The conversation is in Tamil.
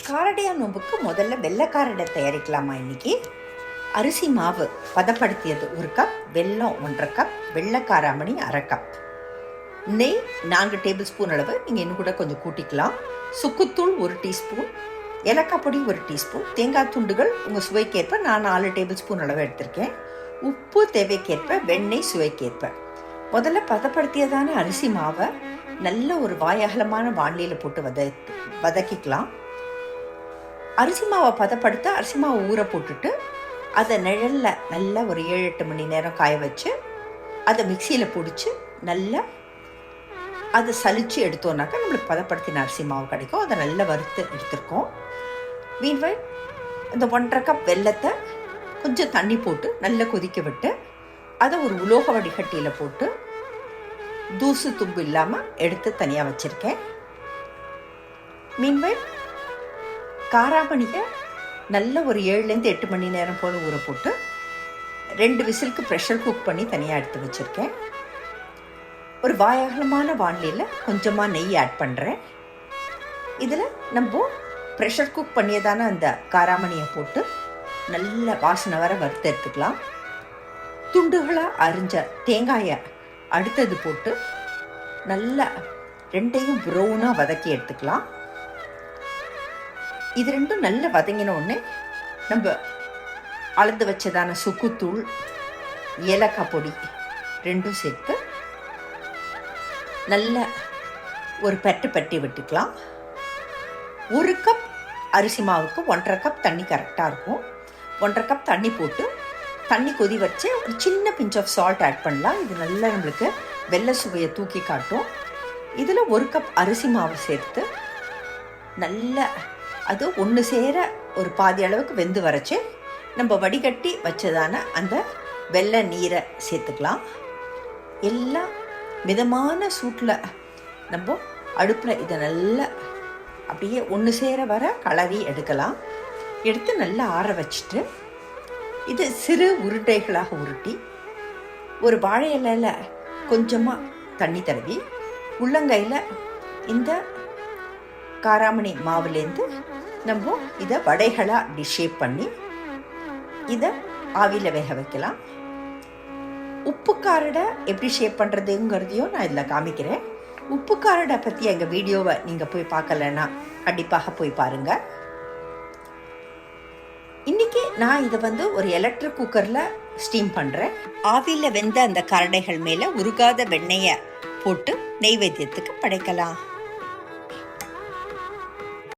காரடையா நோம்புக்கு முதல்ல வெள்ளைக்காரடை தயாரிக்கலாமா இன்னைக்கு. அரிசி மாவு பதப்படுத்தியது 1 கப், வெல்லம் 1.5 கப், வெள்ளைக்காராமணி 1/2 கப், நெய் 4 டேபிள் ஸ்பூன் அளவு, நீங்கள் இன்னும் கூட கொஞ்சம் கூட்டிக்கலாம், சுக்குத்தூள் 1 டீஸ்பூன், ஏலக்காய் பொடி 1 டீஸ்பூன், தேங்காய் துண்டுகள் உங்கள் சுவைக்கேற்ப, நான் 4 டேபிள் ஸ்பூன் அளவு எடுத்திருக்கேன், உப்பு தேவைக்கேற்ப, வெண்ணெய் சுவைக்கேற்ப. முதல்ல பதப்படுத்தியதான அரிசி மாவை நல்ல ஒரு வாயகலமான வானிலையில் போட்டு வதக்கிக்கலாம். அரிசி மாவை பதப்படுத்த அரிசி மாவை ஊற போட்டுட்டு அதை நிழலில் நல்லா ஒரு 7-8 மணி நேரம் காய வச்சு அதை மிக்சியில் பிடிச்சி நல்லா அதை சலித்து எடுத்தோன்னாக்கா நம்மளுக்கு பதப்படுத்தின அரிசி மாவு கிடைக்கும். அதை நல்லா வறுத்து எடுத்துருக்கோம். மீன்வைல் இந்த 1.5 கப் வெல்லத்தை கொஞ்சம் தண்ணி போட்டு நல்லா கொதிக்க விட்டு அதை ஒரு உலோக வடிகட்டியில் போட்டு தூசு தும்பு இல்லாமல் எடுத்து தனியாக வச்சுருக்கேன். மீன்வைல் காராமணியை நல்ல ஒரு 7-8 மணி நேரம் போல் ஊற போட்டு 2 விசிலுக்கு ப்ரெஷர் குக் பண்ணி தனியாக எடுத்து வச்சுருக்கேன். ஒரு வாயகலமான வானிலையில் கொஞ்சமாக நெய் ஆட் பண்ணுறேன். இதில் நம்ம ப்ரெஷர் குக் பண்ணியதான அந்த காராமணியை போட்டு நல்ல வாசனை வர வறுத்து எடுத்துக்கலாம். துண்டுகளாக அரிஞ்ச தேங்காயை அடுத்தது போட்டு நல்லா 2ஐயும் ப்ரௌனாக வதக்கி எடுத்துக்கலாம். இது 2ம் நல்லா வதங்கின உடனே நம்ம அளந்து வச்சதான சுக்குத்தூள், ஏலக்காய் பொடி 2ம் சேர்த்து நல்ல ஒரு பட்டி விட்டுக்கலாம். 1 கப் அரிசி மாவுக்கு 1.5 கப் தண்ணி கரெக்டாக இருக்கும். 1.5 கப் தண்ணி போட்டு தண்ணி கொதி வச்சு ஒரு சின்ன பிஞ்ச் ஆஃப் சால்ட் ஆட் பண்ணலாம். இது நல்லா நம்மளுக்கு வெள்ளை சுவையை தூக்கி காட்டும். இதில் 1 கப் அரிசி மாவு சேர்த்து நல்ல அது ஒன்று சேர ஒரு பாதி அளவுக்கு வெந்து வரைச்சி நம்ம வடிகட்டி வச்சதான அந்த வெள்ளை நீரை சேர்த்துக்கலாம். எல்லாம் மிதமான சூட்டில் நம்ம அடுப்பில் இதை நல்லா அப்படியே ஒன்று சேர வர கலரி எடுக்கலாம். எடுத்து நல்லா ஆற வச்சுட்டு இது சிறு உருண்டைகளாக உருட்டி ஒரு வாழை இலையில் கொஞ்சமாக தண்ணி தடவி உள்ளங்கையில் இந்த காராமணி மாவுலேருந்து நம்ம இதை வடைகளாக ஷேப் பண்ணி இதை ஆவியில் வேக வைக்கலாம். உப்பு காரடை எப்படி ஷேப் பண்ணுறதுங்கிறதையும் நான் இதில் காமிக்கிறேன். உப்பு காரடை பற்றி எங்கள் வீடியோவை நீங்கள் போய் பார்க்கலன்னா கண்டிப்பாக போய் பாருங்கள். இன்றைக்கி நான் இதை ஒரு எலக்ட்ரிக் குக்கரில் ஸ்டீம் பண்ணுறேன். ஆவியில் வெந்த அந்த கரடைகள் மேலே உருகாத வெண்ணெயை போட்டு நெய்வேத்தியத்துக்கு படைக்கலாம்.